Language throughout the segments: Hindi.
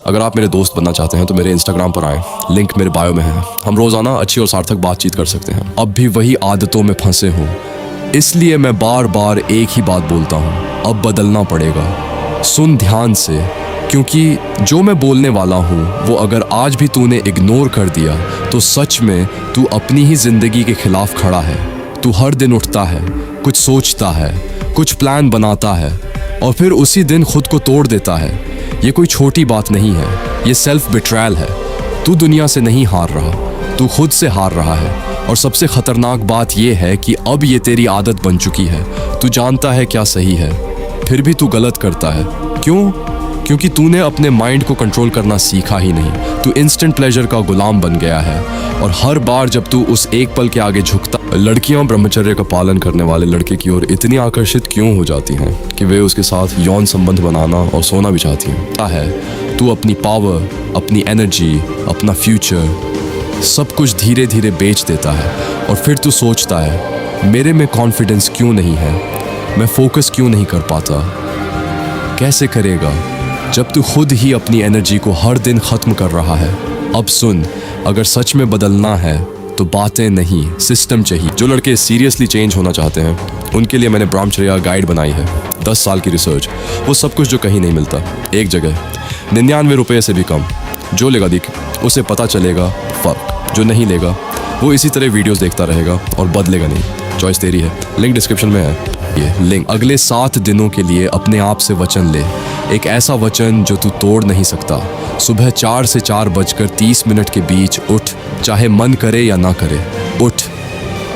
अगर आप मेरे दोस्त बनना चाहते हैं तो मेरे इंस्टाग्राम पर आएं, लिंक मेरे बायो में है। हम रोज़ाना अच्छी और सार्थक बातचीत कर सकते हैं। अब भी वही आदतों में फंसे हूँ, इसलिए मैं बार बार एक ही बात बोलता हूँ, अब बदलना पड़ेगा। सुन ध्यान से, क्योंकि जो मैं बोलने वाला हूँ वो अगर आज भी तूने इग्नोर कर दिया तो सच में तू अपनी ही जिंदगी के खिलाफ खड़ा है। तू हर दिन उठता है, कुछ सोचता है, कुछ प्लान बनाता है और फिर उसी दिन खुद को तोड़ देता है। ये कोई छोटी बात नहीं है, ये सेल्फ बिट्रैल है। तू दुनिया से नहीं हार रहा, तू खुद से हार रहा है। और सबसे खतरनाक बात यह है कि अब ये तेरी आदत बन चुकी है। तू जानता है क्या सही है, फिर भी तू गलत करता है। क्यों? क्योंकि तूने अपने माइंड को कंट्रोल करना सीखा ही नहीं। तू इंस्टेंट प्लेजर का गुलाम बन गया है और हर बार जब तू उस एक पल के आगे झुकता, लड़कियां ब्रह्मचर्य का पालन करने वाले लड़के की ओर इतनी आकर्षित क्यों हो जाती हैं कि वे उसके साथ यौन संबंध बनाना और सोना भी चाहती हैं? क्या है, तू अपनी पावर, अपनी एनर्जी, अपना फ्यूचर सब कुछ धीरे धीरे बेच देता है और फिर तू सोचता है, मेरे में कॉन्फिडेंस क्यों नहीं है, मैं फोकस क्यों नहीं कर पाता। कैसे करेगा जब तू खुद ही अपनी एनर्जी को हर दिन खत्म कर रहा है। अब सुन, अगर सच में बदलना है तो बातें नहीं, सिस्टम चाहिए। जो लड़के सीरियसली चेंज होना चाहते हैं उनके लिए मैंने ब्रह्मचर्य गाइड बनाई है। 10 साल की रिसर्च, वो सब कुछ जो कहीं नहीं मिलता, एक जगह, 99 रुपये से भी कम। जो लेगा देख, उसे पता चलेगा फर्क। जो नहीं लेगा वो इसी तरह वीडियोस देखता रहेगा और बदलेगा नहीं। चॉइस तेरी है, लिंक डिस्क्रिप्शन में है। ये लिंक। अगले 7 दिनों के लिए अपने आप से वचन ले, एक ऐसा वचन जो तू तोड़ नहीं सकता। सुबह 4 से 4:30 के बीच उठ, चाहे मन करे या ना करे, उठ।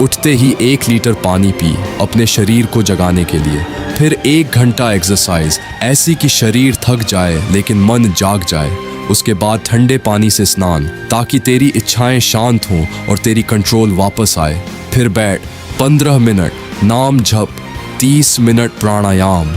उठते ही 1 लीटर पानी पी अपने शरीर को जगाने के लिए। फिर 1 घंटा एक्सरसाइज, ऐसी कि शरीर थक जाए लेकिन मन जाग जाए। उसके बाद ठंडे पानी से स्नान, ताकि तेरी इच्छाएं शांत हों और तेरी कंट्रोल वापस आए। फिर बैठ 15 मिनट नाम जप, 30 मिनट प्राणायाम,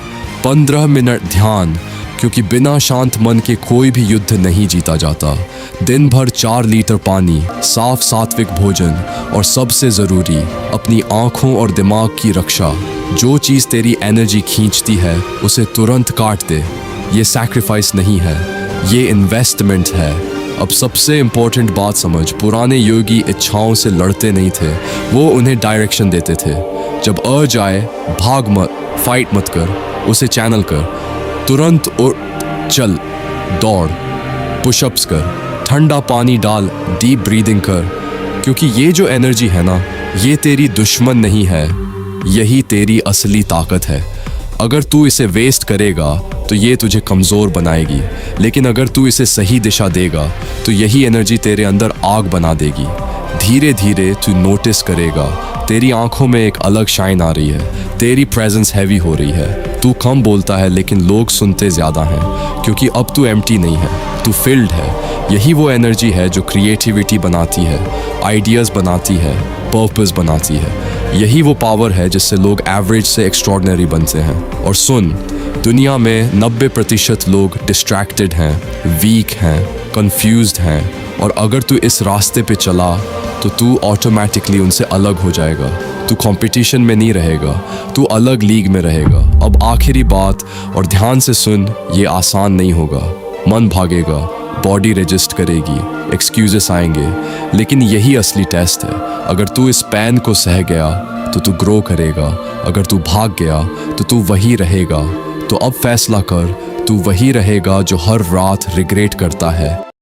15 मिनट ध्यान, क्योंकि बिना शांत मन के कोई भी युद्ध नहीं जीता जाता। दिन भर 4 लीटर पानी, साफ सात्विक भोजन और सबसे ज़रूरी अपनी आँखों और दिमाग की रक्षा। जो चीज़ तेरी एनर्जी खींचती है उसे तुरंत काट दे। ये सैक्रिफाइस नहीं है, ये इन्वेस्टमेंट है। अब सबसे इम्पोर्टेंट बात समझ, पुराने योगी इच्छाओं से लड़ते नहीं थे, वो उन्हें डायरेक्शन देते थे। जब अर्ज आए, भाग मत, फाइट मत कर, उसे चैनल कर। तुरंत उठ, चल, दौड़, पुशअप्स कर, ठंडा पानी डाल, डीप ब्रीदिंग कर। क्योंकि ये जो एनर्जी है ना, ये तेरी दुश्मन नहीं है, यही तेरी असली ताकत है। अगर तू इसे वेस्ट करेगा तो ये तुझे कमज़ोर बनाएगी, लेकिन अगर तू इसे सही दिशा देगा तो यही एनर्जी तेरे अंदर आग बना देगी। धीरे धीरे तू नोटिस करेगा, तेरी आंखों में एक अलग शाइन आ रही है, तेरी प्रेजेंस हैवी हो रही है। तू कम बोलता है लेकिन लोग सुनते ज़्यादा हैं, क्योंकि अब तू एम्प्टी नहीं है, तू फिल्ड है। यही वो एनर्जी है जो क्रिएटिविटी बनाती है, आइडियाज़ बनाती है, पर्पस बनाती है। यही वो पावर है जिससे लोग एवरेज से एक्स्ट्रॉर्डिनरी बनते हैं। और सुन, दुनिया में 90% लोग डिस्ट्रैक्टेड हैं, वीक हैं, कंफ्यूज्ड हैं, और अगर तू इस रास्ते पे चला तो तू ऑटोमेटिकली उनसे अलग हो जाएगा। तू कंपटीशन में नहीं रहेगा, तू अलग लीग में रहेगा। अब आखिरी बात, और ध्यान से सुन, ये आसान नहीं होगा। मन भागेगा, बॉडी रेजिस्ट करेगी, एक्सक्यूजेस आएंगे, लेकिन यही असली टेस्ट है। अगर तू इस पैन को सह गया तो तू ग्रो करेगा, अगर तू भाग गया तो तू वही रहेगा। तो अब फैसला कर, तू वही रहेगा जो हर रात रिग्रेट करता है।